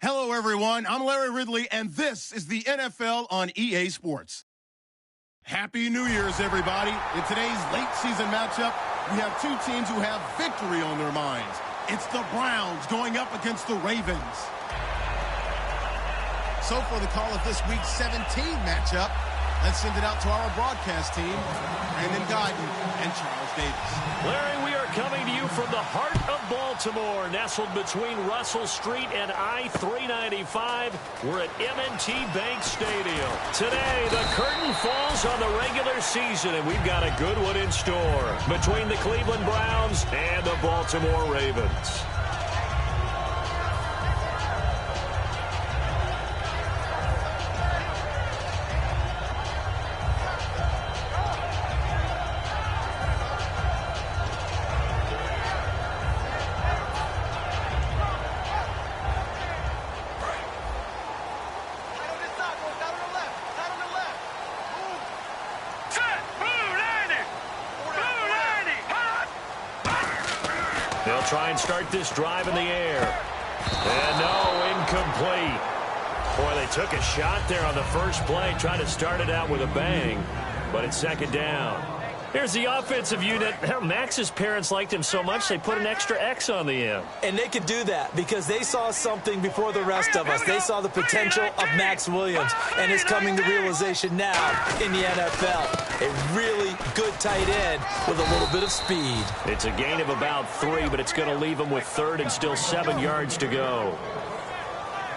Hello, everyone. I'm Larry Ridley, and this is the NFL on EA Sports. Happy New Year's, everybody. In today's late-season matchup, we have two teams who have victory on their minds. It's the Browns going up against the Ravens. So for the call of this week's 17 matchup, let's send it out to our broadcast team, Brandon Godden and Charles Davis. Larry, we are coming to you from the heart of Baltimore, nestled between Russell Street and I-395. We're at M&T Bank Stadium. Today, the curtain falls on the regular season, and we've got a good one in store between the Cleveland Browns and the Baltimore Ravens. They'll try and start this drive in the air. And no, incomplete. Boy, they took a shot there on the first play, trying to start it out with a bang, but it's second down. Here's the offensive unit. Max's parents liked him so much they put an extra X on the end. And they could do that because they saw something before the rest of us. They saw the potential of Max Williams, and it's coming to realization now in the NFL. A really good tight end with a little bit of speed. It's a gain of about 3, but it's going to leave him with 3rd and still 7 yards to go.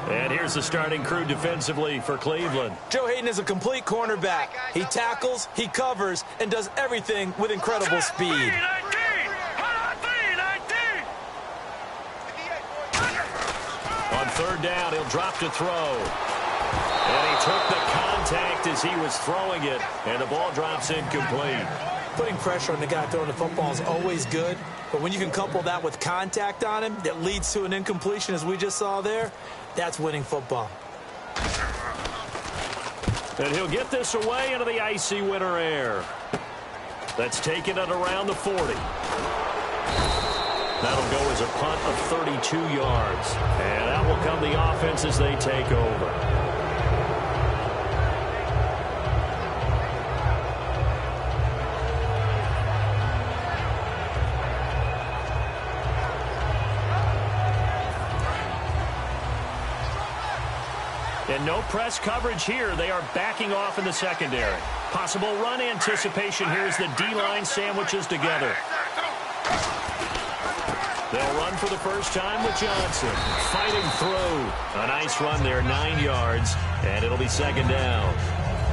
And here's the starting crew defensively for Cleveland. Joe Hayden is a complete cornerback. He tackles, he covers, and does everything with incredible speed. On 3rd down, he'll drop to throw. And he took the contact as he was throwing it, and the ball drops incomplete. Putting pressure on the guy throwing the football is always good, but when you can couple that with contact on him that leads to an incompletion, as we just saw there, that's winning football. And he'll get this away into the icy winter air. That's taken it around the 40. That'll go as a punt of 32 yards. And that will come the offense as they take over. And no press coverage here. They are backing off in the secondary. Possible run anticipation here as the D-line sandwiches together. They'll run for the first time with Johnson. Fighting through. A nice run there, 9 yards. And it'll be 2nd down.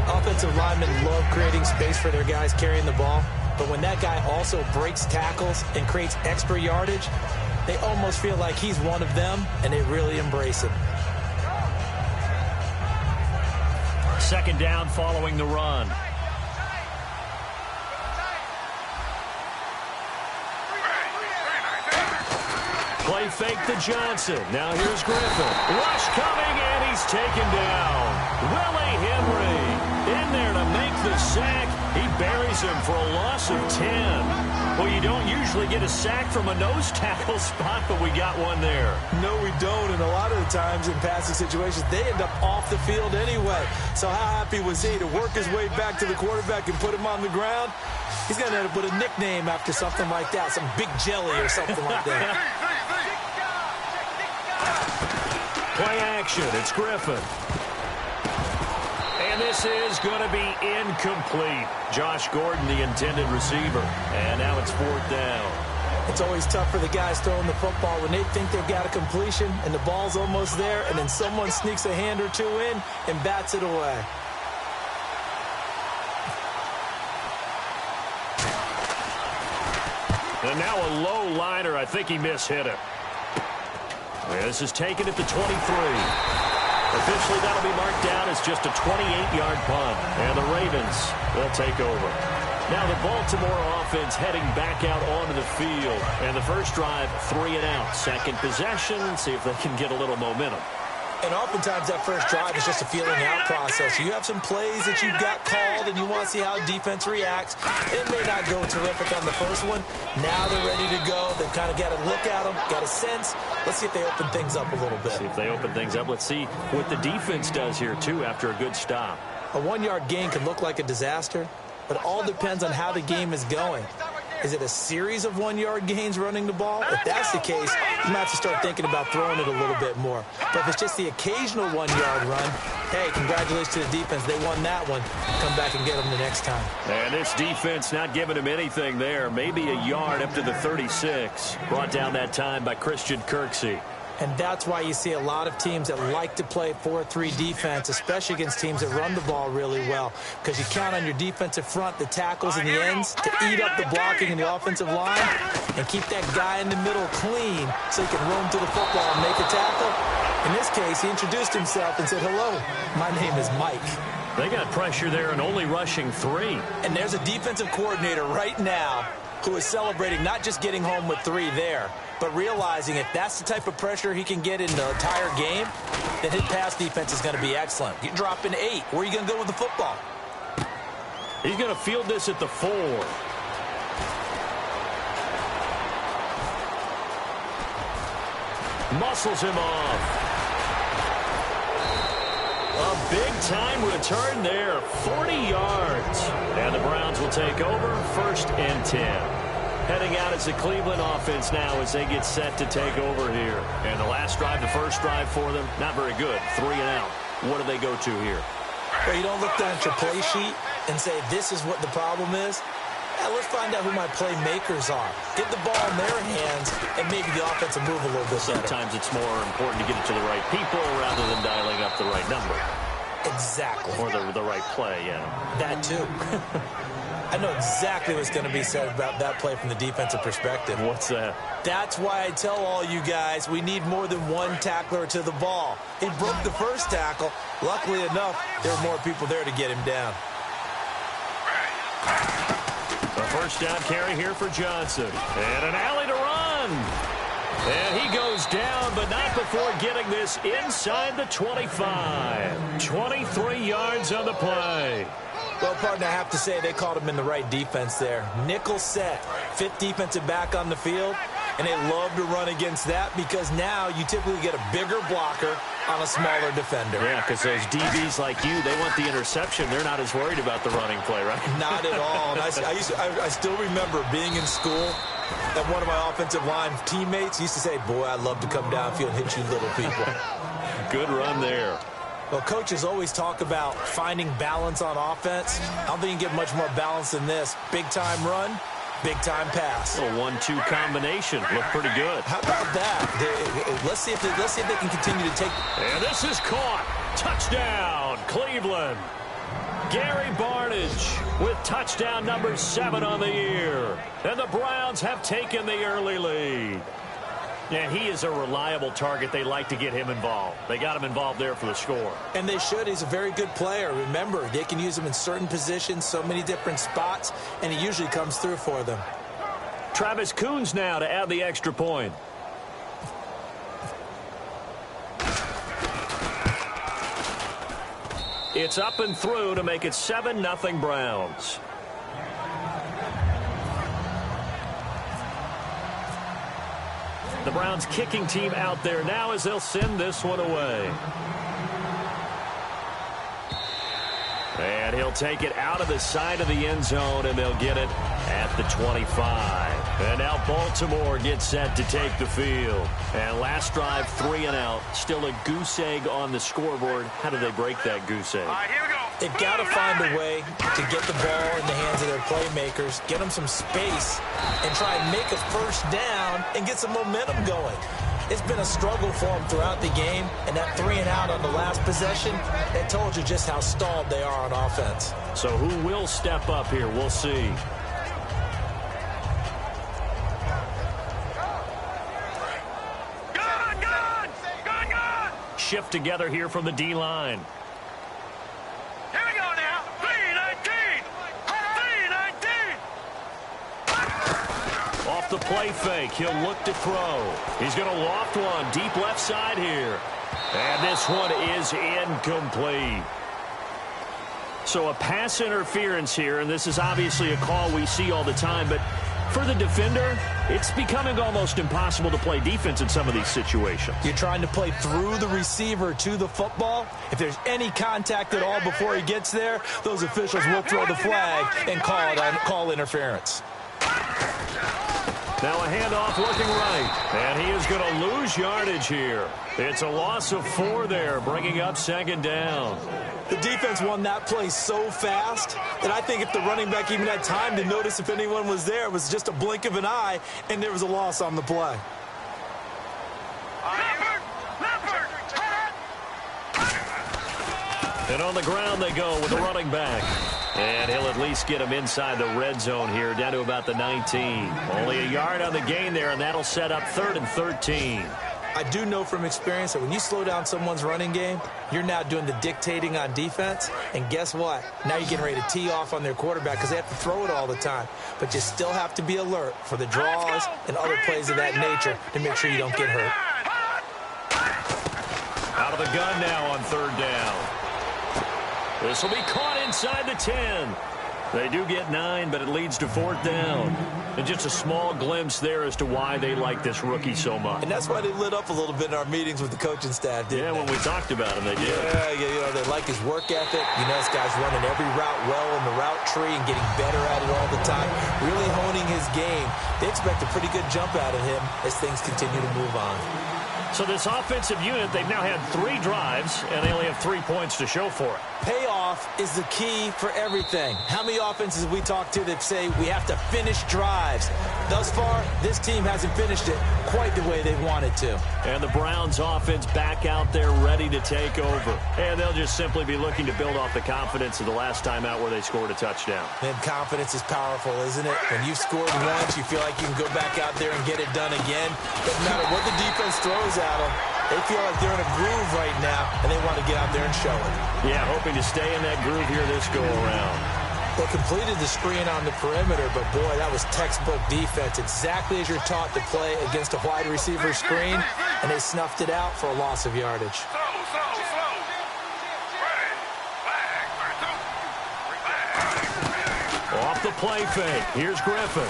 Offensive linemen love creating space for their guys carrying the ball. But when that guy also breaks tackles and creates extra yardage, they almost feel like he's one of them, and they really embrace it. 2nd down following the run. Play fake to Johnson. Now here's Griffin. Rush coming, and he's taken down. Willie Henry in there to make the sack. He buries him for a loss of 10. Well, you don't usually get a sack from a nose tackle spot, but we got one there. No, we don't, and a lot of the times in passing situations, they end up off the field anyway. So how happy was he to work his way back to the quarterback and put him on the ground? He's going to end up with a nickname after something like that, some Big Jelly or something like that. Play action. It's Griffin. And this is going to be incomplete. Josh Gordon, the intended receiver. And now it's 4th down. It's always tough for the guys throwing the football when they think they've got a completion and the ball's almost there, and then someone sneaks a hand or two in and bats it away. And now a low liner. I think he mishit it. This is taken at the 23. Officially, that'll be marked down as just a 28-yard punt. And the Ravens, they'll take over. Now the Baltimore offense heading back out onto the field. And the first drive, 3 and out. Second possession, see if they can get a little momentum. And oftentimes that first drive is just a feeling out process. You have some plays that you've got called and you want to see how defense reacts. It may not go terrific on the first one. Now they're ready to go. They've kind of got to look at them, got a sense. Let's see if they open things up a little bit. See if they open things up. Let's see what the defense does here, too, after a good stop. A 1-yard gain can look like a disaster, but it all depends on how the game is going. Is it a series of 1-yard gains running the ball? If that's the case, you might have to start thinking about throwing it a little bit more. But if it's just the occasional 1-yard run, hey, congratulations to the defense. They won that one. Come back and get them the next time. And this defense not giving him anything there. Maybe a yard up to the 36. Brought down that time by Christian Kirksey. And that's why you see a lot of teams that like to play 4-3 defense, especially against teams that run the ball really well, because you count on your defensive front, the tackles and the ends, to eat up the blocking in the offensive line and keep that guy in the middle clean so he can roam to the football and make a tackle. In this case, he introduced himself and said, "Hello, my name is Mike." They got pressure there and only rushing 3. And there's a defensive coordinator right now who is celebrating not just getting home with 3 there, but realizing if that's the type of pressure he can get in the entire game, then his pass defense is going to be excellent. You drop in 8. Where are you going to go with the football? He's going to field this at the 4. Muscles him off. A big-time return there, 40 yards. And the Browns will take over, 1st and 10. Heading out as the Cleveland offense now as they get set to take over here. And the last drive, the first drive for them, not very good. 3 and out. What do they go to here? Well, you don't look down at your play sheet and say, this is what the problem is. Yeah, let's find out who my playmakers are. Get the ball in their hands, and maybe the offense will move a little bit better. Sometimes it's more important to get it to the right people rather than dialing up the right number. Exactly. Or the right play, yeah. That too. I know exactly what's going to be said about that play from the defensive perspective. What's that? That's why I tell all you guys we need more than one tackler to the ball. He broke the first tackle. Luckily enough, there were more people there to get him down. A first down carry here for Johnson. And an alley to run. And he goes down, but not before getting this inside the 25. 23 yards on the play. Well, partner, I have to say they called him in the right defense there. Nickel set, 5th defensive back on the field, and they love to run against that because now you typically get a bigger blocker on a smaller defender. Yeah, because those DBs like you, they want the interception. They're not as worried about the running play, right? Not at all. And I still remember being in school, and one of my offensive line teammates used to say, boy, I'd love to come downfield and hit you little people. Good run there. Well, coaches always talk about finding balance on offense. I don't think you can get much more balance than this. Big-time run, big-time pass. A 1-2 combination. Looked pretty good. How about that? Let's see if they can continue to take. And this is caught. Touchdown, Cleveland. Gary Barnidge with touchdown number 7 on the year. And the Browns have taken the early lead. And he is a reliable target. They like to get him involved. They got him involved there for the score. And they should. He's a very good player. Remember, they can use him in certain positions, so many different spots, and he usually comes through for them. Travis Coons now to add the extra point. It's up and through to make it 7-0 Browns. The Browns kicking team out there now as they'll send this one away. And he'll take it out of the side of the end zone, and they'll get it at the 25. And now Baltimore gets set to take the field. And last drive, 3 and out. Still a goose egg on the scoreboard. How do they break that goose egg? All right, here we go. They've got to find a way to get the ball in the hands of their playmakers, get them some space, and try and make a first down and get some momentum going. It's been a struggle for them throughout the game, and that 3 and out on the last possession, that told you just how stalled they are on offense. So who will step up here? We'll see. Shift together here from the D-line. Here we go now. 3-19. 3-19. Off the play fake, he'll look to throw. He's going to loft one deep left side here. And this one is incomplete. So a pass interference here, and this is obviously a call we see all the time, but for the defender, it's becoming almost impossible to play defense in some of these situations. You're trying to play through the receiver to the football. If there's any contact at all before he gets there, those officials will throw the flag and call interference. Now a handoff looking right, and he is going to lose yardage here. It's a loss of 4 there, bringing up 2nd down. The defense won that play so fast that I think if the running back even had time to notice if anyone was there, it was just a blink of an eye, and there was a loss on the play. And on the ground they go with the running back. And he'll at least get him inside the red zone here, down to about the 19. Only a yard on the gain there, and that'll set up 3rd and 13. I do know from experience that when you slow down someone's running game, you're now doing the dictating on defense. And guess what? Now you're getting ready to tee off on their quarterback because they have to throw it all the time. But you still have to be alert for the draws and other plays of that nature to make sure you don't get hurt. Out of the gun now on 3rd down. This will be caught inside the 10. They do get 9, but it leads to 4th down. And just a small glimpse there as to why they like this rookie so much. And that's why they lit up a little bit in our meetings with the coaching staff, didn't they? When we talked about him, they did. Yeah, they like his work ethic. This guy's running every route well in the route tree and getting better at it all the time, really honing his game. They expect a pretty good jump out of him as things continue to move on. So this offensive unit, they've now had 3 drives, and they only have 3 points to show for it. Payoff is the key for everything. How many offenses have we talked to that say we have to finish drives? Thus far, this team hasn't finished it quite the way they wanted to. And the Browns offense back out there ready to take over. And they'll just simply be looking to build off the confidence of the last time out where they scored a touchdown. And confidence is powerful, isn't it? When you've scored once, you feel like you can go back out there and get it done again. Doesn't matter what the defense throws at them. They feel like they're in a groove right now, and they want to get out there and show it. Yeah, hoping to stay in that groove here this go-around. They completed the screen on the perimeter, but, boy, that was textbook defense, exactly as you're taught to play against a wide receiver screen, and they snuffed it out for a loss of yardage. Slow. Ready. Flag. Off the play fake. Here's Griffin.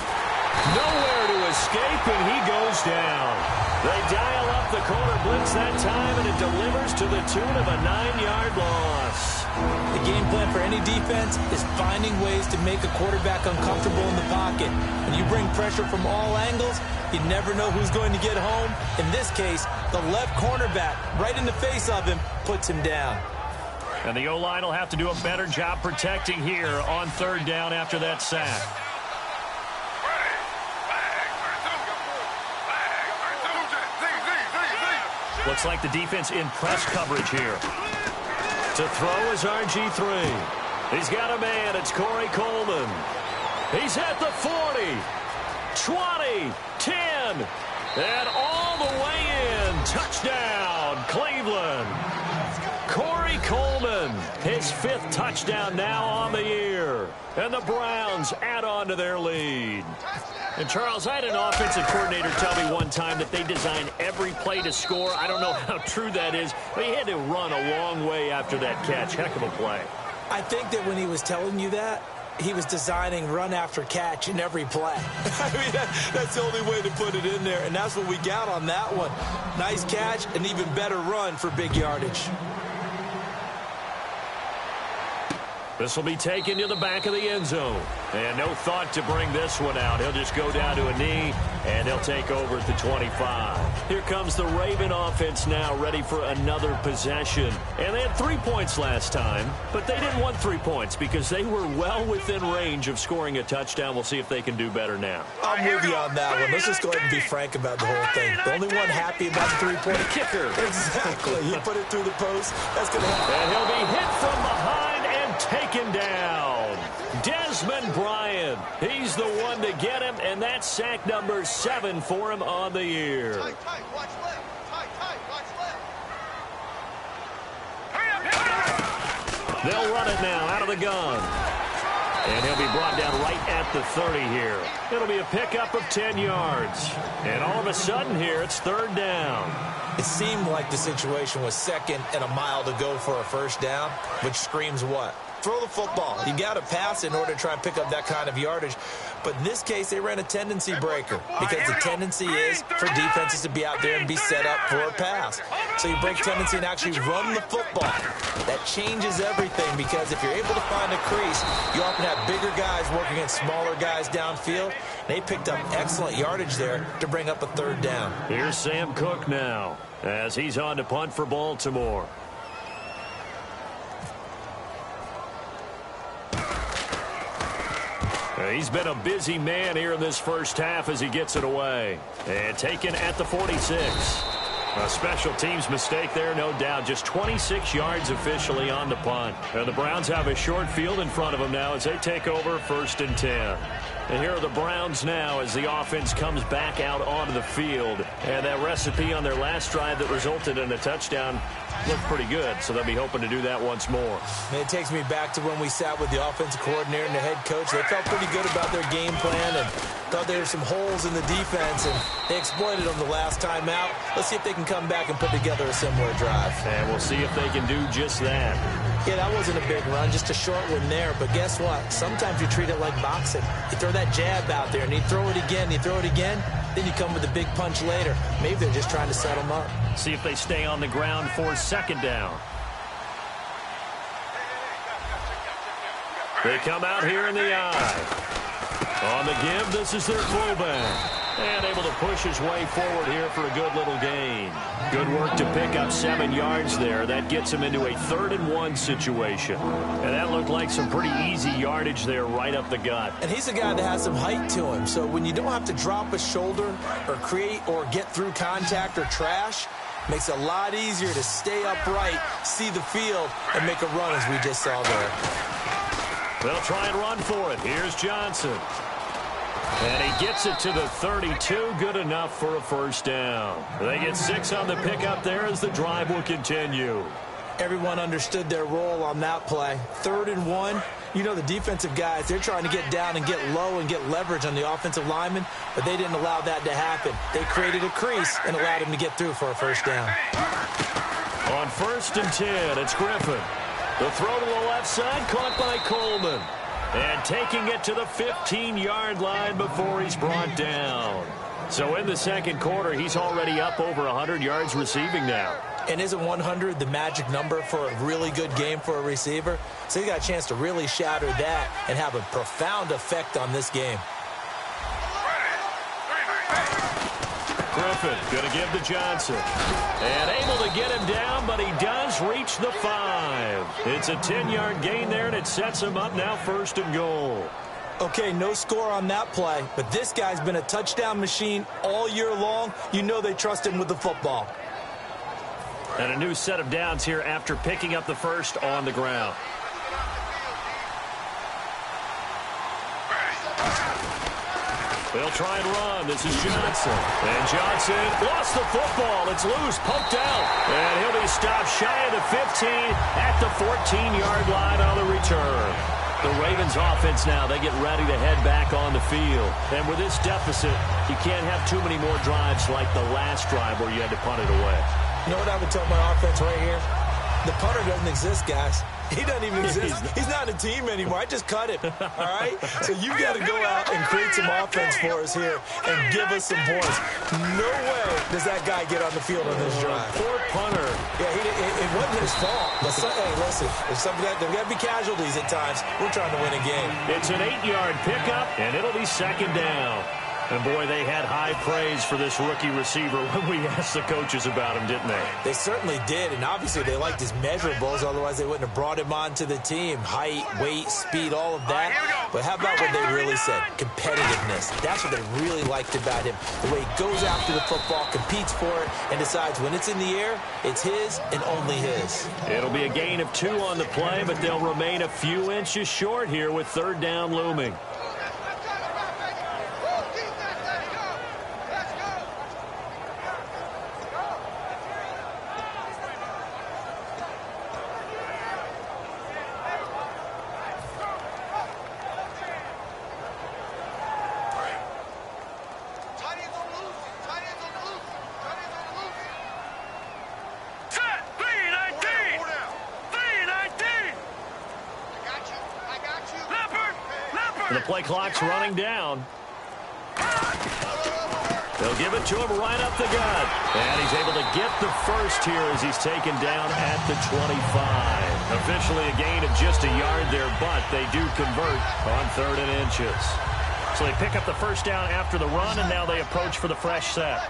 Nowhere to escape, and he goes down. They dial up the corner blitz that time, and it delivers to the tune of a 9-yard loss. The game plan for any defense is finding ways to make a quarterback uncomfortable in the pocket. When you bring pressure from all angles, you never know who's going to get home. In this case, the left cornerback, right in the face of him, puts him down. And the O-line will have to do a better job protecting here on 3rd down after that sack. Looks like the defense in press coverage here. To throw is RG3. He's got a man. It's Corey Coleman. He's at the 40, 20, 10, and all the way in. Touchdown, Cleveland. Corey Coleman, his 5th touchdown now on the year. And the Browns add on to their lead. And, Charles, I had an offensive coordinator tell me one time that they design every play to score. I don't know how true that is, but he had to run a long way after that catch. Heck of a play. I think that when he was telling you that, he was designing run after catch in every play. I mean, that's the only way to put it in there, and that's what we got on that one. Nice catch, an even better run for big yardage. This will be taken to the back of the end zone. And no thought to bring this one out. He'll just go down to a knee, and he'll take over at the 25. Here comes the Raven offense now, ready for another possession. And they had 3 points last time, but they didn't want 3 points because they were well within range of scoring a touchdown. We'll see if they can do better now. I'm with you on that one. Let's just go ahead and be frank about the whole thing. The only one happy about the 3-point kicker. Exactly. He put it through the post. That's going to happen. And he'll be hit from behind and taken down. Desmond Bryant. He's the one to get him, and that's sack number 7 for him on the year. Tight, watch left. Tight, watch left. They'll run it now out of the gun. And he'll be brought down right at the 30 here. It'll be a pickup of 10 yards. And all of a sudden here, it's 3rd down. It seemed like the situation was 2nd and a mile to go for a 1st down, which screams what? Throw the football. You got to pass in order to try and pick up that kind of yardage. But in this case, they ran a tendency breaker because the tendency is for defenses to be out there and be set up for a pass. So you break tendency and actually run the football. That changes everything because if you're able to find a crease, you often have bigger guys working against smaller guys downfield. They picked up excellent yardage there to bring up a 3rd down. Here's Sam Cook now as he's on to punt for Baltimore. He's been a busy man here in this first half as he gets it away. And taken at the 46. A special teams mistake there, no doubt. Just 26 yards officially on the punt. And the Browns have a short field in front of them now as they take over 1st and 10. And here are the Browns now as the offense comes back out onto the field. And that recipe on their last drive that resulted in a touchdown looked pretty good, so they'll be hoping to do that once more. And it takes me back to when we sat with the offensive coordinator and the head coach. They felt pretty good about their game plan, and Thought there were some holes in the defense, and they exploited them the last time out. Let's see if they can come back and put together a similar drive. And we'll see if they can do just that. Yeah, that wasn't a big run, just a short one there. But guess what? Sometimes you treat it like boxing. You throw that jab out there, and you throw it again, then you come with a big punch later. Maybe they're just trying to set them up. See if they stay on the ground for second down. They come out here in the eye. On the give, this is their fullback. And able to push his way forward here for a good little gain. Good work to pick up 7 yards there. That gets him into a 3rd-and-1 situation. And that looked like some pretty easy yardage there right up the gut. And he's a guy that has some height to him. So when you don't have to drop a shoulder or create or get through contact or trash, makes it a lot easier to stay upright, see the field, and make a run as we just saw there. They'll try and run for it. Here's Johnson. And he gets it to the 32. Good enough for a first down. They get 6 on the pickup there as the drive will continue. Everyone understood their role on that play. 3rd and 1. You know the defensive guys, they're trying to get down and get low and get leverage on the offensive lineman, but they didn't allow that to happen. They created a crease and allowed him to get through for a first down. On 1st and 10, it's Griffin. The throw to the left side, caught by Coleman. And taking it to the 15-yard line before he's brought down. So in the second quarter, he's already up over 100 yards receiving now. And isn't 100 the magic number for a really good game for a receiver? So he got a chance to really shatter that and have a profound effect on this game. Griffin going to give to Johnson. And able to get him down, but he does reach the 5. It's a 10-yard gain there, and it sets him up now 1st and goal. Okay, no score on that play, but this guy's been a touchdown machine all year long. You know they trust him with the football. And a new set of downs here after picking up the first on the ground. They'll try and run. This is Johnson. And Johnson lost the football. It's loose, poked out. And he'll be stopped shy of the 15 at the 14-yard line on the return. The Ravens offense now, they get ready to head back on the field. And with this deficit, you can't have too many more drives like the last drive where you had to punt it away. You know what I would tell my offense right here? The punter doesn't exist, guys. He doesn't even exist. He's not a team anymore. I just cut him, all right? So you've got to go out and create some offense for us here and give us some points. No way does that guy get on the field on this drive. Poor punter. Yeah, it wasn't his fault. But hey, listen, there's got to be casualties at times. We're trying to win a game. It's an 8-yard pickup, and it'll be 2nd down. And, boy, they had high praise for this rookie receiver when we asked the coaches about him, didn't they? They certainly did, and obviously they liked his measurables. Otherwise, they wouldn't have brought him onto the team. Height, weight, speed, all of that. But how about what they really said? Competitiveness. That's what they really liked about him. The way he goes after the football, competes for it, and decides when it's in the air, it's his and only his. It'll be a gain of 2 on the play, but they'll remain a few inches short here with 3rd down looming. The play clock's running down. They'll give it to him right up the gut. And he's able to get the first here as he's taken down at the 25. Officially a gain of just a yard there, but they do convert on 3rd and inches. So they pick up the first down after the run, and now they approach for the fresh set.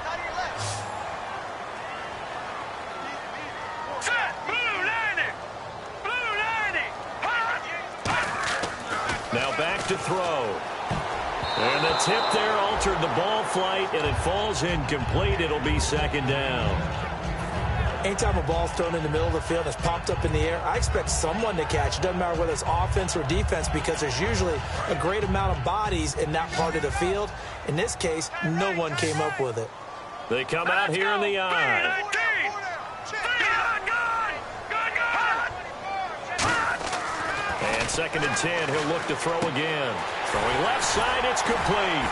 Now back to throw. And the tip there altered the ball flight, and it falls incomplete. It'll be 2nd down. Anytime a ball's thrown in the middle of the field and it's popped up in the air, I expect someone to catch. It doesn't matter whether it's offense or defense because there's usually a great amount of bodies in that part of the field. In this case, no one came up with it. They come out here in the eye. And On 2nd and 10, he'll look to throw again. Throwing left side, it's complete.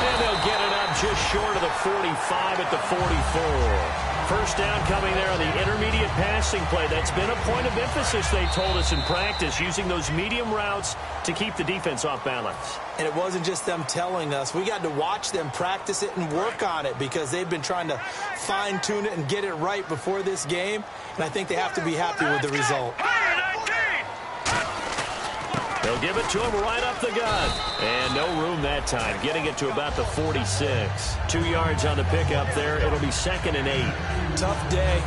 And they'll get it up just short of the 45 at the 44. First down coming there on the intermediate passing play. That's been a point of emphasis, they told us in practice, using those medium routes to keep the defense off balance. And it wasn't just them telling us. We got to watch them practice it and work on it because they've been trying to fine-tune it and get it right before this game. And I think they have to be happy with the result. They'll give it to him right up the gut. And no room that time, getting it to about the 46. 2 yards on the pickup there. It'll be 2nd and 8. Tough day,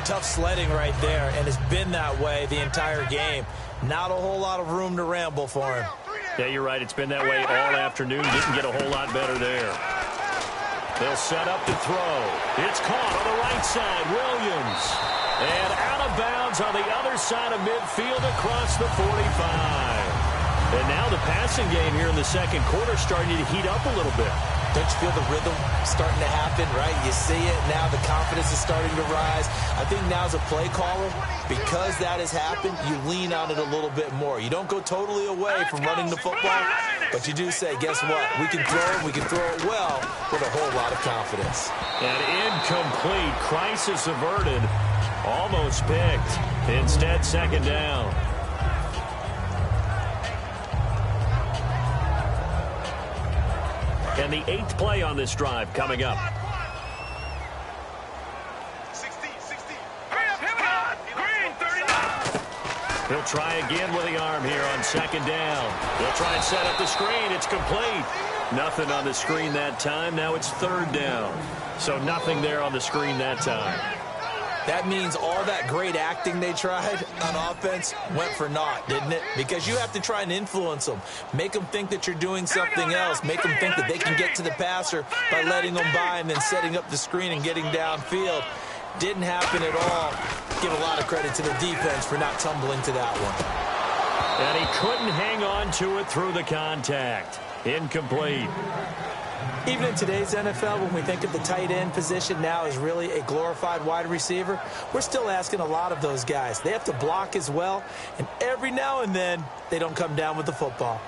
tough sledding right there, and it's been that way the entire game. Not a whole lot of room to ramble for him. Yeah, you're right. It's been that way all afternoon. Didn't get a whole lot better there. They'll set up to throw. It's caught on the right side. Williams. And out of bounds on the other side of midfield across the 45. And now the passing game here in the second quarter starting to heat up a little bit. Don't you feel the rhythm starting to happen, right? You see it now. The confidence is starting to rise. I think now as a play caller, because that has happened, you lean on it a little bit more. You don't go totally away from running the football, but you do say, guess what? We can throw it. We can throw it well with a whole lot of confidence. And incomplete. Crisis averted. Almost picked. Instead, 2nd down. And the 8th play on this drive coming up. 60. Green, 39. He'll try again with the arm here on 2nd down. He'll try and set up the screen. It's complete. Nothing on the screen that time. Now it's 3rd down. So nothing there on the screen that time. That means all that great acting they tried on offense went for naught, didn't it? Because you have to try and influence them. Make them think that you're doing something else. Make them think that they can get to the passer by letting them by and then setting up the screen and getting downfield. Didn't happen at all. Give a lot of credit to the defense for not tumbling to that one. And he couldn't hang on to it through the contact. Incomplete. Even in today's NFL, when we think of the tight end position now as really a glorified wide receiver, we're still asking a lot of those guys. They have to block as well, and every now and then, they don't come down with the football.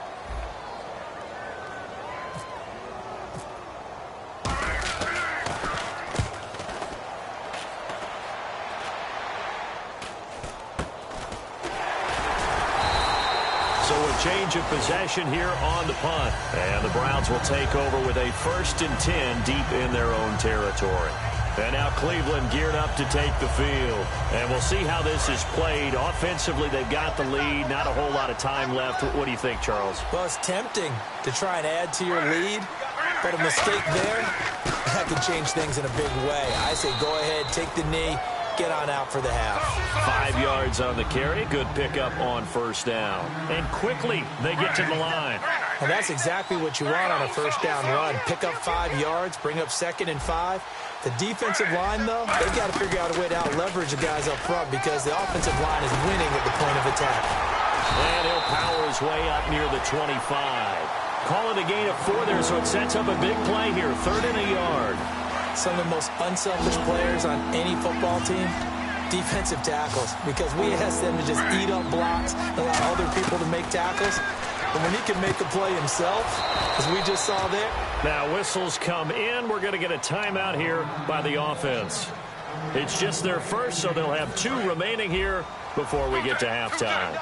Change of possession here on the punt. And the Browns will take over with a 1st and 10 deep in their own territory. And now Cleveland geared up to take the field. And we'll see how this is played. Offensively, they've got the lead. Not a whole lot of time left. What do you think, Charles? Well, it's tempting to try and add to your lead. But a mistake there, that could change things in a big way. I say go ahead, take the knee. Get on out for the half. 5 yards on the carry. Good pickup on 1st down. And quickly, they get to the line. And that's exactly what you want on a 1st down run. Pick up 5 yards, bring up 2nd and 5. The defensive line, though, they've got to figure out a way to out-leverage the guys up front because the offensive line is winning at the point of attack. And he'll power his way up near the 25. Call it a gain of 4 there, so it sets up a big play here. 3rd and a yard. Some of the most unselfish players on any football team, defensive tackles, because we ask them to just eat up blocks, allow other people to make tackles. But when he can make a play himself, as we just saw there. Now whistles come in. We're going to get a timeout here by the offense. It's just their first, so they'll have 2 remaining here before we get to halftime.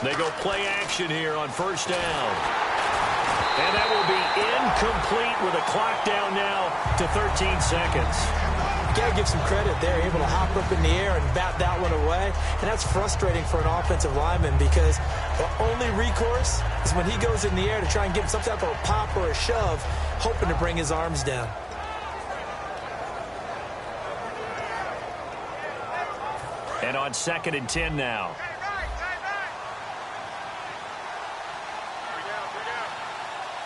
They go play action here on 1st down. And that will be incomplete with a clock down now to 13 seconds. You got to give some credit there. Able to hop up in the air and bat that one away. And that's frustrating for an offensive lineman because the only recourse is when he goes in the air to try and give him some type of a pop or a shove, hoping to bring his arms down. And on 2nd and 10 now.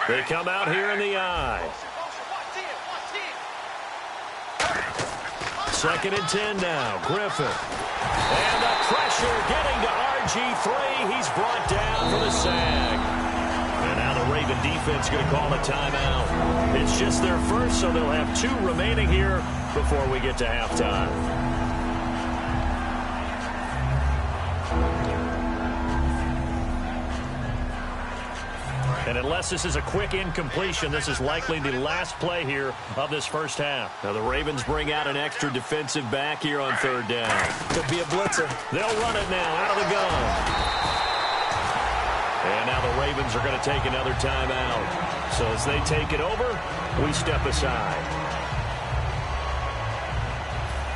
They come out here in the eye. 2nd and 10 now. Griffin. And the pressure getting to RG3. He's brought down for the sag. And now the Ravens Cleveland defense going to call a timeout. It's just their first, so they'll have 2 remaining here before we get to halftime. And unless this is a quick incompletion, this is likely the last play here of this first half. Now the Ravens bring out an extra defensive back here on 3rd down. Could be a blitzer. They'll run it now out of the gun. And now the Ravens are going to take another timeout. So as they take it over, we step aside.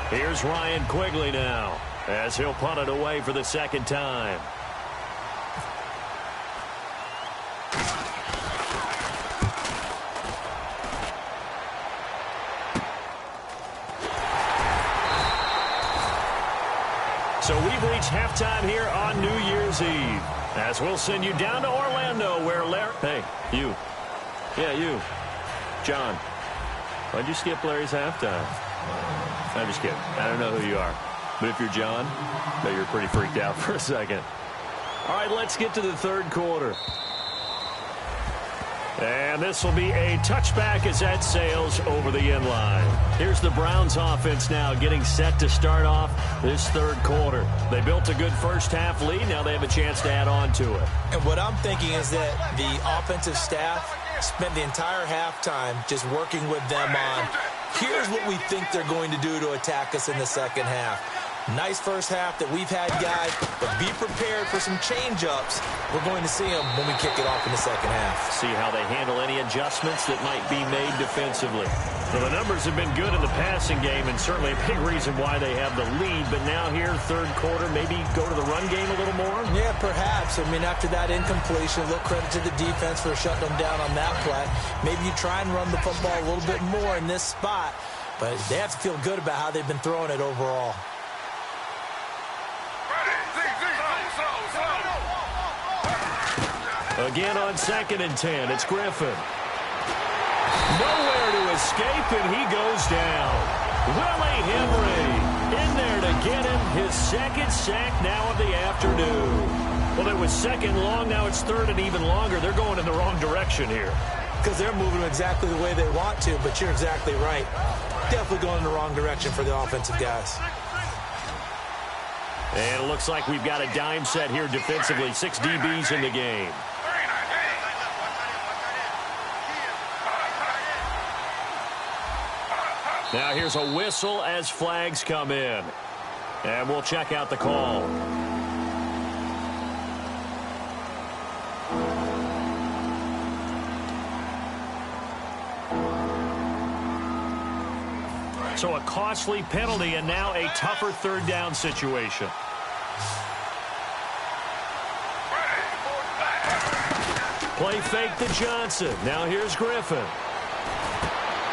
Here's Ryan Quigley now as he'll punt it away for the 2nd time. So we've reached halftime here on New Year's Eve. As we'll send you down to Orlando where Larry... Hey, you. Yeah, you. John. Why'd you skip Larry's halftime? I'm just kidding. I don't know who you are. But if you're John, I bet you're pretty freaked out for a second. All right, let's get to the 3rd quarter. And this will be a touchback as that sails over the end line. Here's the Browns offense now getting set to start off this 3rd quarter. They built a good first half lead. Now they have a chance to add on to it. And what I'm thinking is that the offensive staff spent the entire halftime just working with them on, here's what we think they're going to do to attack us in the 2nd half. Nice first half that we've had, guys, but be prepared for some change-ups. We're going to see them when we kick it off in the 2nd half. See how they handle any adjustments that might be made defensively. Well, the numbers have been good in the passing game and certainly a big reason why they have the lead. But now here, 3rd quarter, maybe go to the run game a little more? Yeah, perhaps. I mean, after that incompletion, a little credit to the defense for shutting them down on that play. Maybe you try and run the football a little bit more in this spot. But they have to feel good about how they've been throwing it overall. Again on 2nd and 10, it's Griffin. Nowhere to escape, and he goes down. Willie Henry in there to get him his 2nd sack now of the afternoon. Well, it was 2nd long, now it's 3rd and even longer. They're going in the wrong direction here. Because they're moving exactly the way they want to, but you're exactly right. Definitely going in the wrong direction for the offensive guys. And it looks like we've got a dime set here defensively. 6 DBs in the game. Now here's a whistle as flags come in. And we'll check out the call. So a costly penalty and now a tougher 3rd down situation. Play fake to Johnson. Now here's Griffin.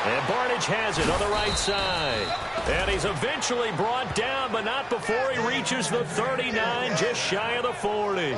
And Barnage has it on the right side. And he's eventually brought down, but not before he reaches the 39, just shy of the 40.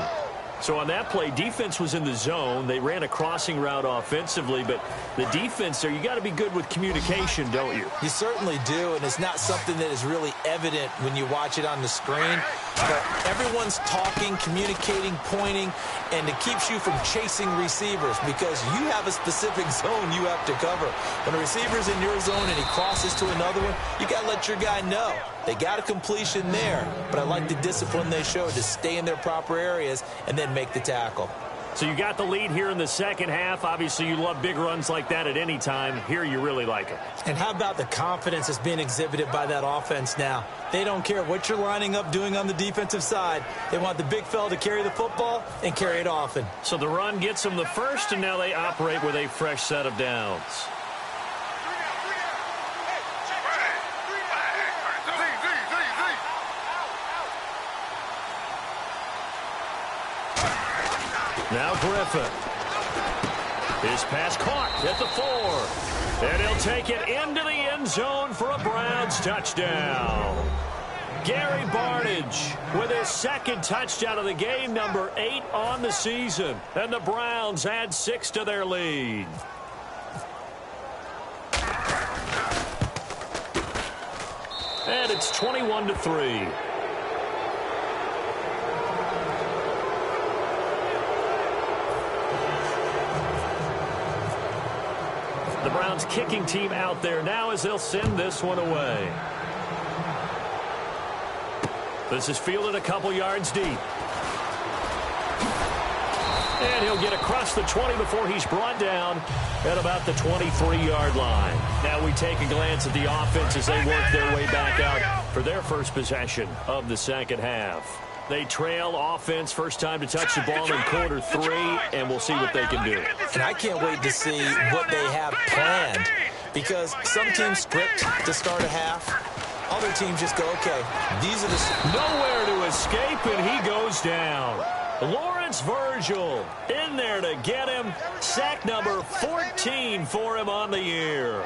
So on that play, defense was in the zone. They ran a crossing route offensively, but the defense there, you got to be good with communication, don't you? You certainly do, and it's not something that is really evident when you watch it on the screen. But everyone's talking, communicating, pointing, and it keeps you from chasing receivers because you have a specific zone you have to cover. When a receiver's in your zone and he crosses to another one, you got to let your guy know. They got a completion there, but I like the discipline they showed to stay in their proper areas and then make the tackle. So you got the lead here in the 2nd half. Obviously, you love big runs like that at any time. Here, you really like it. And how about the confidence that's being exhibited by that offense now? They don't care what you're lining up doing on the defensive side. They want the big fella to carry the football and carry it often. So the run gets them the first, and now they operate with a fresh set of downs. Now Griffin. His pass caught at the 4. And he'll take it into the end zone for a Browns touchdown. Gary Barnage with his 2nd touchdown of the game, number 8 on the season. And the Browns add 6 to their lead. And it's 21-3. Browns kicking team out there now as they'll send this one away. This is fielded a couple yards deep. And he'll get across the 20 before he's brought down at about the 23-yard line. Now we take a glance at the offense as they work their way back out for their first possession of the second half. They trail offense, first time to touch the ball in quarter 3, and we'll see what they can do. And I can't wait to see what they have planned, because some teams script to start a half. Other teams just go, okay, these are the... Nowhere to escape, and he goes down. Lawrence Virgil in there to get him. Sack number 14 for him on the year.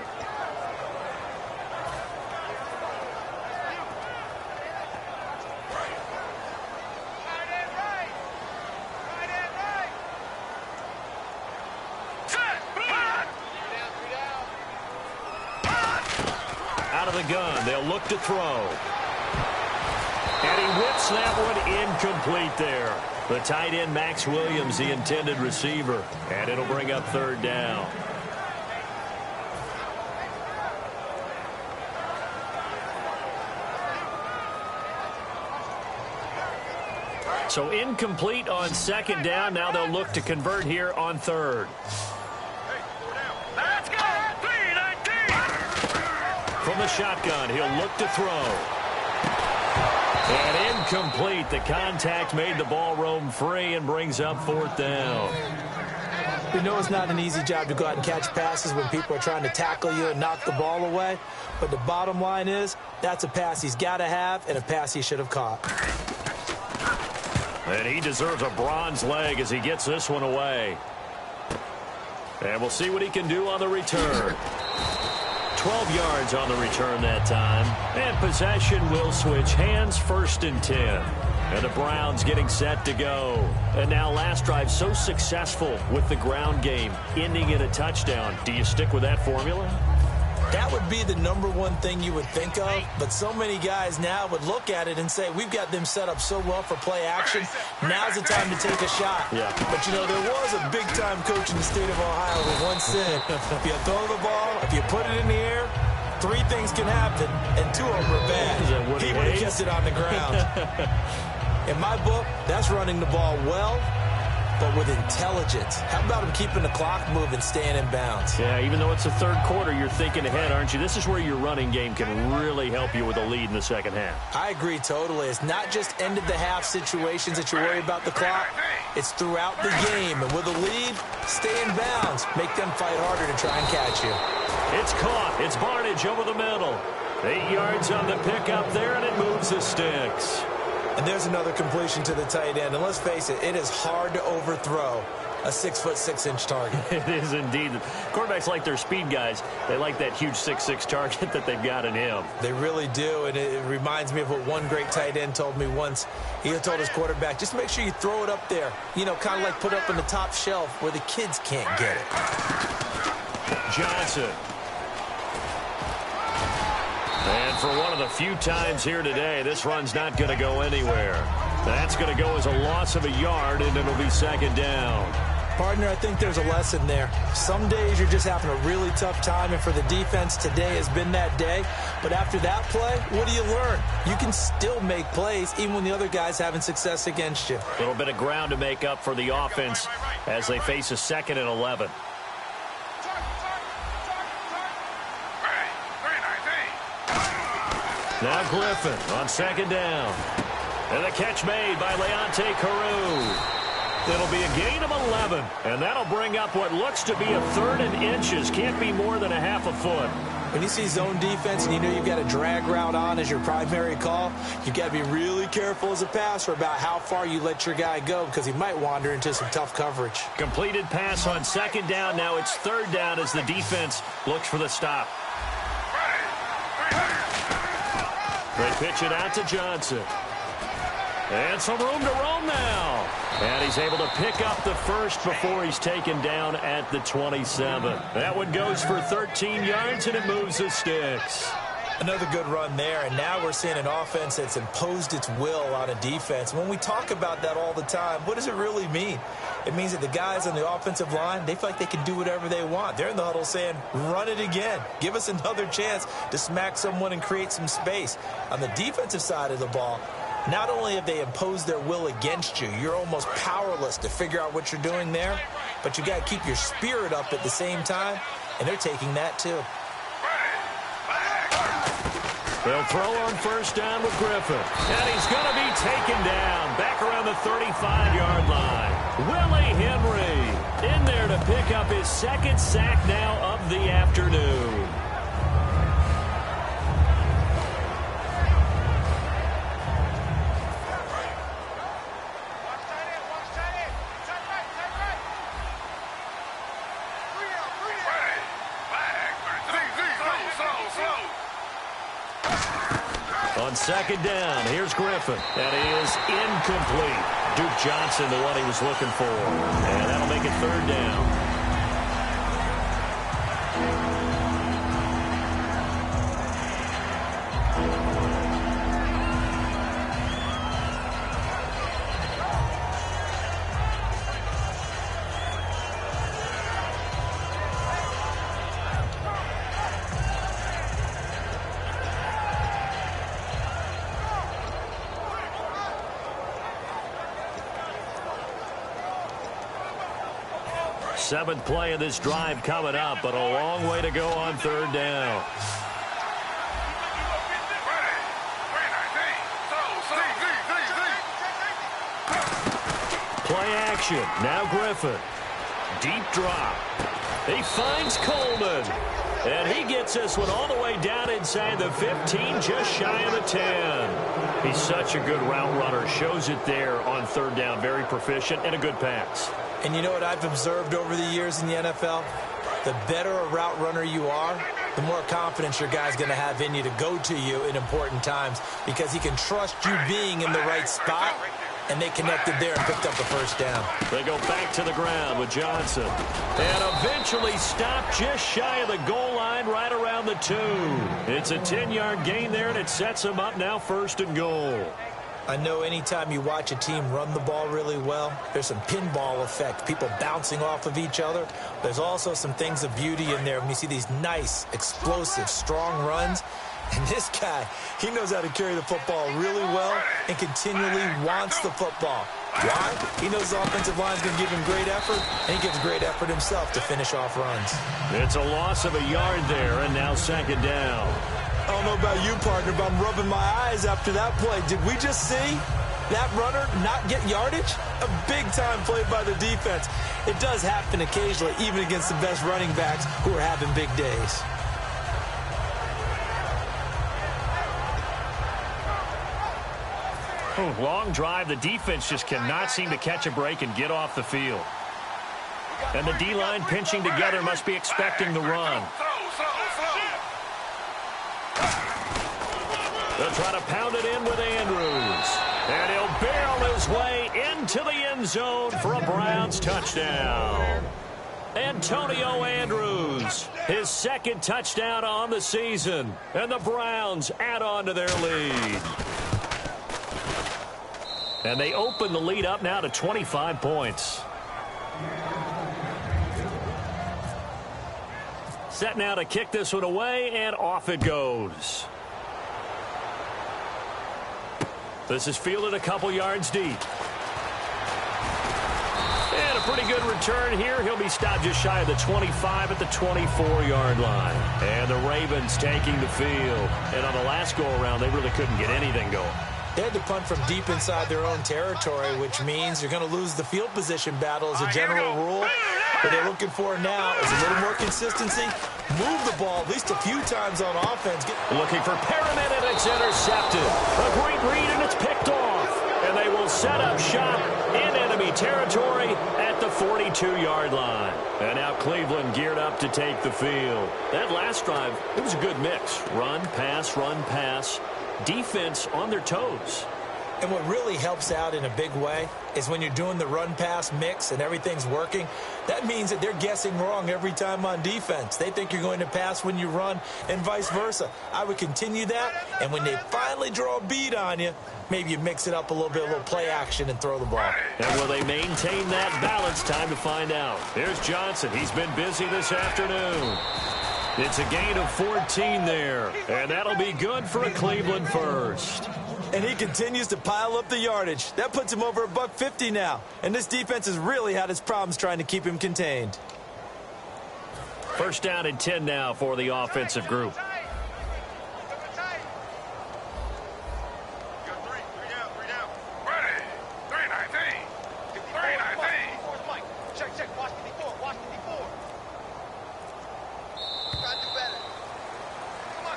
Out of the gun, they'll look to throw. And he whips that one incomplete there. The tight end, Max Williams, the intended receiver. And it'll bring up third down. So incomplete on second down. Now they'll look to convert here on third. Let's go! From the shotgun, he'll look to throw. And incomplete. The contact made the ball roam free and brings up fourth down. We know it's not an easy job to go out and catch passes when people are trying to tackle you and knock the ball away. But the bottom line is, that's a pass he's got to have and a pass he should have caught. And he deserves a bronze leg as he gets this one away. And we'll see what he can do on the return. 12 yards on the return that time. And possession will switch hands, 1st and 10. And the Browns getting set to go. And now last drive so successful with the ground game, ending in a touchdown. Do you stick with that formula? That would be the number one thing you would think of, but so many guys now would look at it and say, we've got them set up so well for play action, now's the time to take a shot. Yeah. But, you know, there was a big-time coach in the state of Ohio who once said, if you throw the ball, if you put it in the air, 3 things can happen, and 2 of them are bad. He would have kept it on the ground. In my book, that's running the ball well, but with intelligence. How about him keeping the clock moving, staying in bounds? Yeah, even though it's the third quarter, you're thinking ahead, aren't you? This is where your running game can really help you with a lead in the second half. I agree totally. It's not just end-of-the-half situations that you worry about the clock. It's throughout the game. And with a lead, stay in bounds. Make them fight harder to try and catch you. It's caught. It's Barnage over the middle. 8 yards on the pickup there, and it moves the sticks. And there's another completion to the tight end. And let's face it, it is hard to overthrow a 6'6" target. It is indeed. Quarterbacks like their speed guys. They like that huge 6'6" target that they've got in him. They really do, and it reminds me of what one great tight end told me once. He told his quarterback, just make sure you throw it up there. You know, kind of like put up on the top shelf where the kids can't get it. Johnson. And for one of the few times here today, this run's not going to go anywhere. That's going to go as a loss of a yard, and it'll be second down. Partner, I think there's a lesson there. Some days you're just having a really tough time, and for the defense, today has been that day. But after that play, what do you learn? You can still make plays even when the other guy's having success against you. A little bit of ground to make up for the offense as they face a 2nd and 11. Now Griffin on second down. And the catch made by Leonte Carew. It'll be a gain of 11. And that'll bring up what looks to be a 3rd and inches. Can't be more than a half a foot. When you see zone defense and you know you've got a drag route on as your primary call, you've got to be really careful as a passer about how far you let your guy go because he might wander into some tough coverage. Completed pass on second down. Now it's 3rd down as the defense looks for the stop. They pitch it out to Johnson. And some room to roam now. And he's able to pick up the first before he's taken down at the 27. That one goes for 13 yards, and it moves the sticks. Another good run there, and now we're seeing an offense that's imposed its will on a defense. When we talk about that all the time, what does it really mean? it means that the guys on the offensive line, they feel like they can do whatever they want. They're in the huddle saying, run it again. Give us another chance to smack someone and create some space. On the defensive side of the ball, not only have they imposed their will against you, you're almost powerless to figure out what you're doing there, but you got to keep your spirit up at the same time, and they're taking that too. They'll throw on first down with Griffin. And he's going to be taken down back around the 35-yard line. Willie Henry in there to pick up his second sack now of the afternoon. On second down, here's Griffin. And he is incomplete. Duke Johnson, the one he was looking for. And that'll make it third down. Seventh play of this drive coming up, but a long way to go on third down. Play action. Now Griffin. Deep drop. He finds Coleman. And he gets this one all the way down inside the 15, just shy of the 10. He's such a good route runner. Shows it there on third down. Very proficient and a good pass. And you know what I've observed over the years in the NFL? The better a route runner you are, the more confidence your guy's going to have in you to go to you in important times because he can trust you being in the right spot, and they connected there and picked up the first down. They go back to the ground with Johnson. And eventually stopped just shy of the goal line right around the 2. It's a 10-yard gain there, and it sets them up now first and goal. I know anytime you watch a team run the ball really well, there's some pinball effect, people bouncing off of each other. There's also some things of beauty in there when you see these nice, explosive, strong runs. And this guy, he knows how to carry the football really well and continually wants the football. Why? He knows the offensive line is going to give him great effort, and he gives great effort himself to finish off runs. It's a loss of a yard there, and now second down. I don't know about you, partner, but I'm rubbing my eyes after that play. Did we just see that runner not get yardage? A big-time play by the defense. It does happen occasionally, even against the best running backs who are having big days. Long drive. The defense just cannot seem to catch a break and get off the field. And the D-line pinching together must be expecting the run. They'll try to pound it in with Andrews. And he'll barrel his way into the end zone for a Browns touchdown. Antonio Andrews, his second touchdown on the season. And the Browns add on to their lead. And they open the lead up now to 25 points. Set now to kick this one away, and off it goes. This is fielded a couple yards deep. And a pretty good return here. He'll be stopped just shy of the 25 at the 24-yard line. And the Ravens taking the field. And on the last go-around, they really couldn't get anything going. They had to punt from deep inside their own territory, which means you're going to lose the field position battle as a general rule. What they're looking for now is a little more consistency. Move the ball at least a few times on offense. Looking for Perriman, and it's intercepted. A great read, and it's picked off. And they will set up shop in enemy territory at the 42-yard line. And now Cleveland geared up to take the field. That last drive, it was a good mix. Run, pass, defense on their toes. And what really helps out in a big way is when you're doing the run-pass mix and everything's working, that means that they're guessing wrong every time on defense. They think you're going to pass when you run and vice versa. I would continue that, and when they finally draw a beat on you, maybe you mix it up a little bit, a little play action, and throw the ball. And will they maintain that balance? Time to find out. Here's Johnson. He's been busy this afternoon. It's a gain of 14 there, and that'll be good for a Cleveland first. And he continues to pile up the yardage. That puts him over $150 now. And this defense has really had its problems trying to keep him contained. First down and 10 now for the offensive group.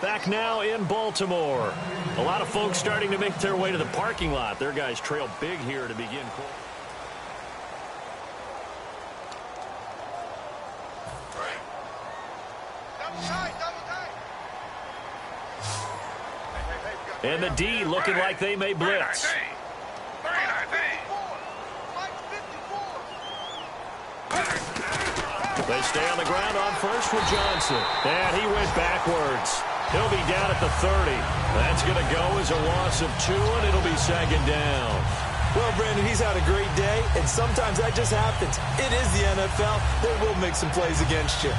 Back now in Baltimore. A lot of folks starting to make their way to the parking lot. Their guys trail big here to begin. And the D looking like they may blitz. They stay on the ground on first with Johnson. And he went backwards. He'll be down at the 30. That's going to go as a loss of 2, and it'll be second down. Well, Brandon, he's had a great day, and sometimes that just happens. It is the NFL. They will make some plays against you.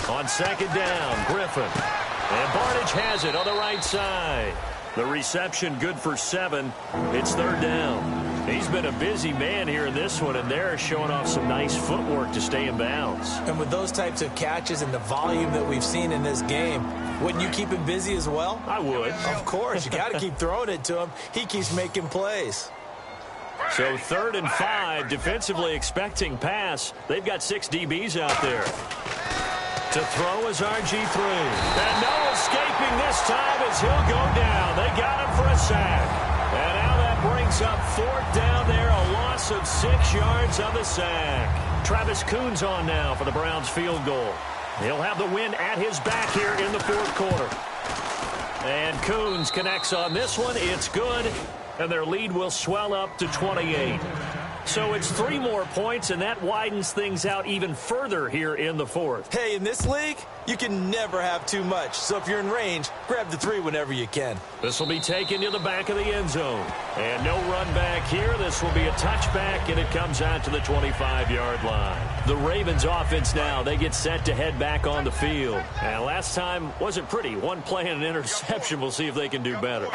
On second down, Griffin. And Barnage has it on the right side. The reception good for 7. It's third down. He's been a busy man here in this one, and they're showing off some nice footwork to stay in bounds. And with those types of catches and the volume that we've seen in this game, wouldn't you keep him busy as well? I would. Of course. You got to keep throwing it to him. He keeps making plays. So 3rd and 5, defensively expecting pass. They've got 6 DBs out there. To throw is RG3. And no escaping this time as he'll go down. They got him for a sack. And now that brings up 4th down there, a loss of 6 yards on the sack. Travis Coons on now for the Browns field goal. He'll have the win at his back here in the 4th quarter. And Coons connects on this one. It's good. And their lead will swell up to 28. So it's 3 more points, and that widens things out even further here in the 4th. Hey, in this league, you can never have too much. So if you're in range, grab the 3 whenever you can. This will be taken to the back of the end zone. And no run back here. This will be a touchback, and it comes out to the 25-yard line. The Ravens offense now, they get set to head back on the field. And last time wasn't pretty. 1 play and an interception. We'll see if they can do better.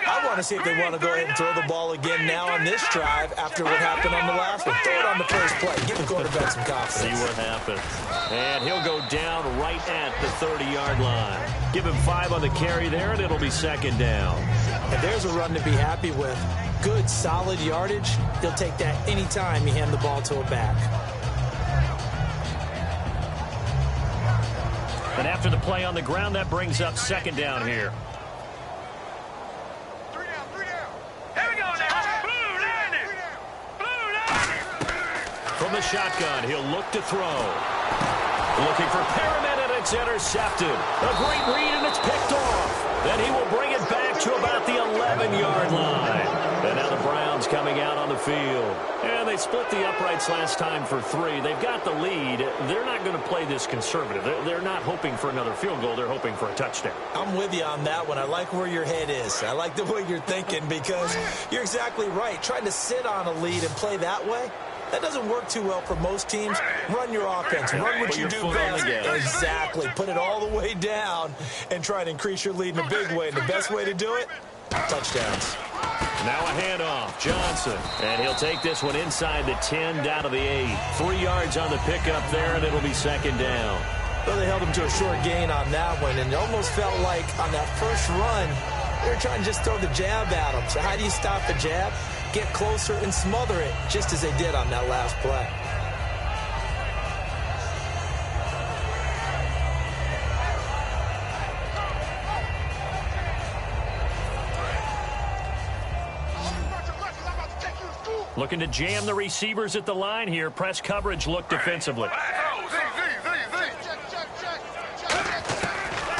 I want to see if they want to go ahead and throw the ball again now on this drive after what happened on the last one. Throw it on the first play. Give the quarterback some confidence. See what happens. And he'll go down right at the 30-yard line. Give him 5 on the carry there, and it'll be second down. And there's a run to be happy with. Good, solid yardage. He'll take that anytime you hand the ball to a back. And after the play on the ground, that brings up second down here. From the shotgun, he'll look to throw. Looking for Perriman, and it's intercepted. A great read, and it's picked off. Then he will bring it back to about the 11-yard line. And now the Browns coming out on the field. And they split the uprights last time for 3. They've got the lead. They're not going to play this conservative. They're not hoping for another field goal. They're hoping for a touchdown. I'm with you on that one. I like where your head is. I like the way you're thinking because you're exactly right. Trying to sit on a lead and play that way, that doesn't work too well for most teams. Run your offense. Run what you do best. Exactly. Put it all the way down and try to increase your lead in a big way. And the best way to do it, touchdowns. Now a handoff. Johnson. And he'll take this one inside the 10 down to the 8. 3 yards on the pickup there, and it'll be second down. Well, they held him to a short gain on that one, and it almost felt like on that first run, they were trying to just throw the jab at him. So how do you stop the jab? Get closer and smother it, just as they did on that last play. Looking to jam the receivers at the line here. Press coverage look defensively.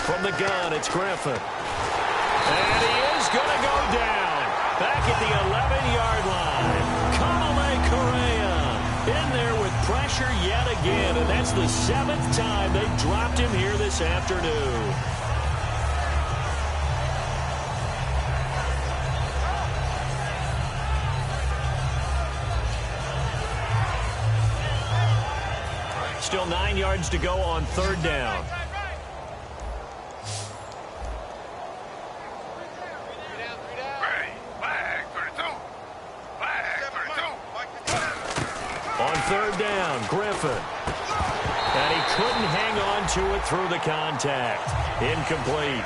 From the gun, it's Griffin. And he is going to go down. Back at the 11-yard line. Kamale Correa in there with pressure yet again. And that's the 7th time they dropped him here this afternoon. Still 9 yards to go on 3rd down. On 3rd down, Griffin. And he couldn't hang on to it through the contact. Incomplete.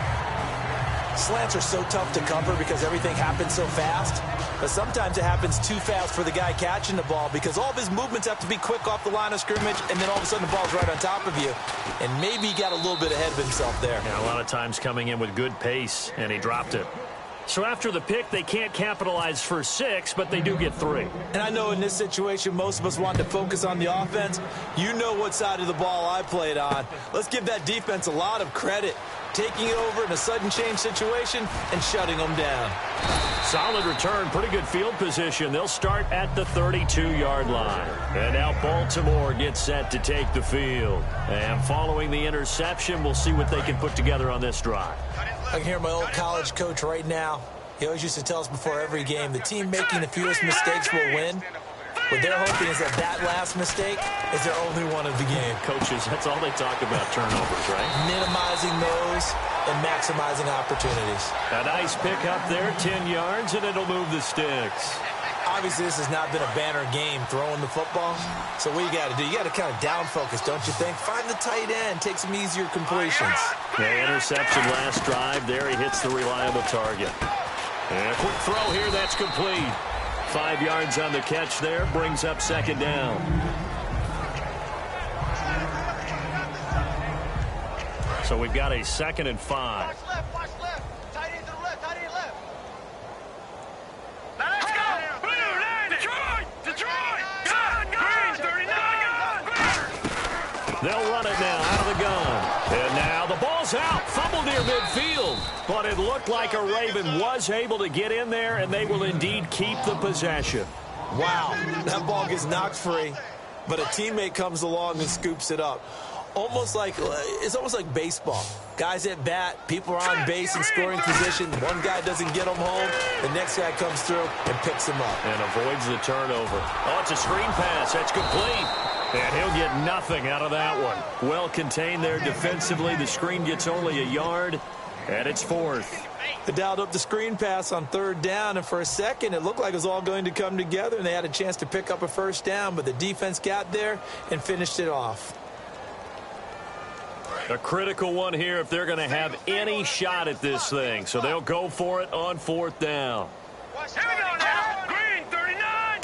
Slants are so tough to cover because everything happens so fast. But sometimes it happens too fast for the guy catching the ball because all of his movements have to be quick off the line of scrimmage, and then all of a sudden the ball's right on top of you. And maybe he got a little bit ahead of himself there. Yeah, a lot of times coming in with good pace, and he dropped it. So after the pick, they can't capitalize for 6, but they do get 3. And I know in this situation, most of us want to focus on the offense. You know what side of the ball I played on. Let's give that defense a lot of credit. Taking it over in a sudden change situation and shutting them down. Solid return, pretty good field position. They'll start at the 32-yard line. And now Baltimore gets set to take the field. And following the interception, we'll see what they can put together on this drive. I can hear my old college coach right now. He always used to tell us before every game, the team making the fewest mistakes will win. What they're hoping is that last mistake is their only one of the game. Coaches, that's all they talk about, turnovers, right? Minimizing those and maximizing opportunities. A nice pick up there, 10 yards, and it'll move the sticks. Obviously, this has not been a banner game throwing the football. So what you got to do, you got to kind of down focus, don't you think? Find the tight end, take some easier completions. Yeah, interception last drive. There he hits the reliable target. And a quick throw here, that's complete. 5 yards on the catch there, brings up 2nd down. So we've got a 2nd and 5. Watch left. Tight end to the left, tight end left. Now let's go. Detroit. Gun. 39. They'll run it now out of the gun. And now the ball's out. Fumble near midfield. But it looked like a Raven was able to get in there, and they will indeed keep the possession. Wow, that ball gets knocked free, but a teammate comes along and scoops it up. It's almost like baseball. Guys at bat, people are on base in scoring position. One guy doesn't get them home. The next guy comes through and picks him up. And avoids the turnover. Oh, it's a screen pass. That's complete. And he'll get nothing out of that one. Well contained there defensively. The screen gets only a yard, and it's 4th. They dialed up the screen pass on 3rd down, and for a second, it looked like it was all going to come together, and they had a chance to pick up a 1st down, but the defense got there and finished it off. A critical one here if they're going to have any shot at this thing. So they'll go for it on 4th down. Here we go now. Green, 39.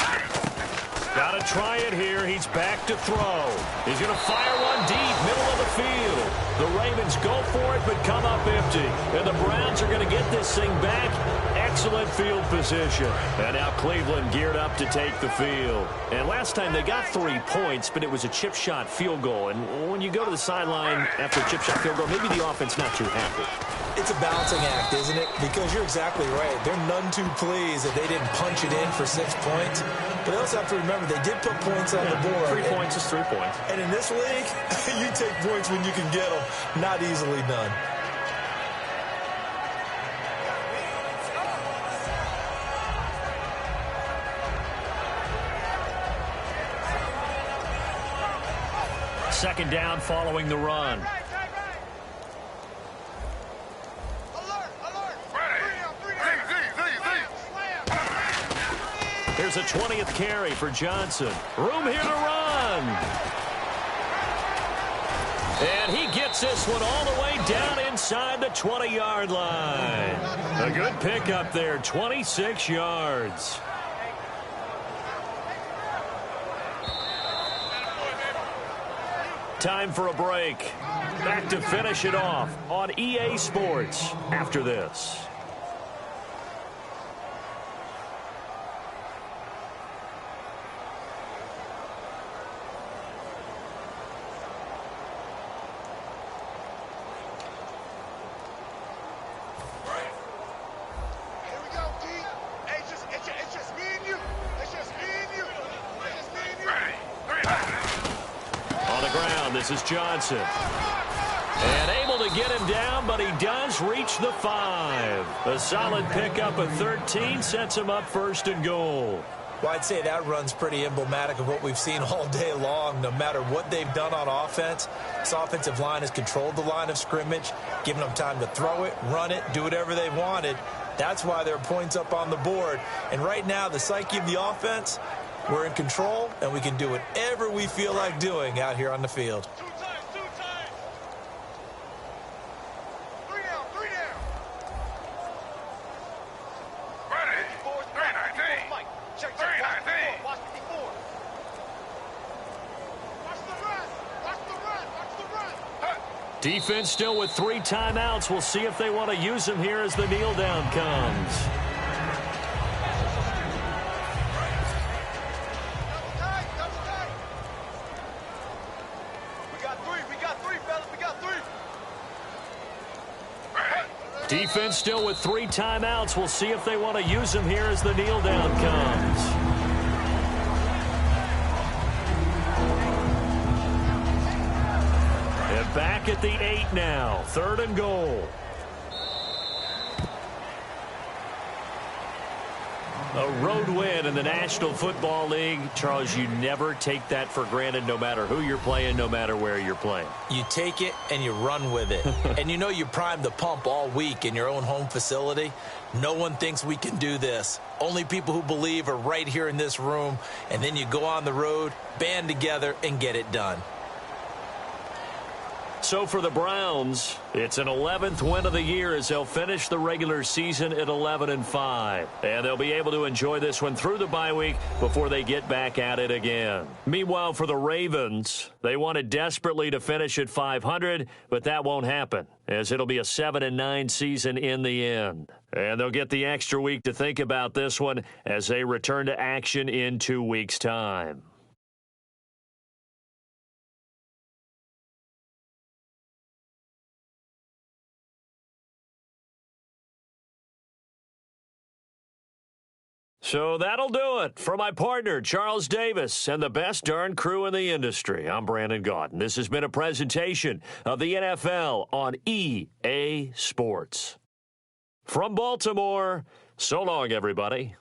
Got to try it here. He's back to throw. He's going to fire one deep, middle of the field. The Ravens go for it, but come up empty. And the Browns are going to get this thing back. Excellent field position. And now Cleveland geared up to take the field. And last time they got 3 points, but it was a chip shot field goal. And when you go to the sideline after a chip shot field goal, maybe the offense not too happy. It's a balancing act, isn't it? Because you're exactly right. They're none too pleased that they didn't punch it in for 6 points. But they also have to remember they did put points on the board. 3 points is 3 points. And in this league, you take points when you can get them. Not easily done. Second down following the run. Here's a 20th carry for Johnson. Room here to run. And he gets this one all the way down inside the 20-yard line. A good pickup there, 26 yards. Time for a break. Back to finish it off on EA Sports after this. This is Johnson. And able to get him down, but he does reach the 5. A solid pickup of 13 sets him up first and goal. Well, I'd say that run's pretty emblematic of what we've seen all day long. No matter what they've done on offense, this offensive line has controlled the line of scrimmage, given them time to throw it, run it, do whatever they wanted. That's why there are points up on the board. And right now, the psyche of the offense, we're in control, and we can do whatever we feel like doing out here on the field. Defense still with 3 timeouts. We'll see if they want to use them here as the kneel down comes. We got three, fellas. We got 3. Defense still with 3 timeouts. We'll see if they want to use them here as the kneel down comes. Back at the 8 now. 3rd and goal. A road win in the National Football League. Charles, you never take that for granted, no matter who you're playing, no matter where you're playing. You take it and you run with it. And you know you primed the pump all week in your own home facility. No one thinks we can do this. Only people who believe are right here in this room. And then you go on the road, band together, and get it done. So for the Browns, it's an 11th win of the year as they'll finish the regular season at 11-5. And they'll be able to enjoy this one through the bye week before they get back at it again. Meanwhile, for the Ravens, they wanted desperately to finish at 500, but that won't happen, as it'll be a 7-9 season in the end. And they'll get the extra week to think about this one as they return to action in 2 weeks' time. So that'll do it. For my partner, Charles Davis, and the best darn crew in the industry, I'm Brandon Gaudin. This has been a presentation of the NFL on EA Sports. From Baltimore, so long, everybody.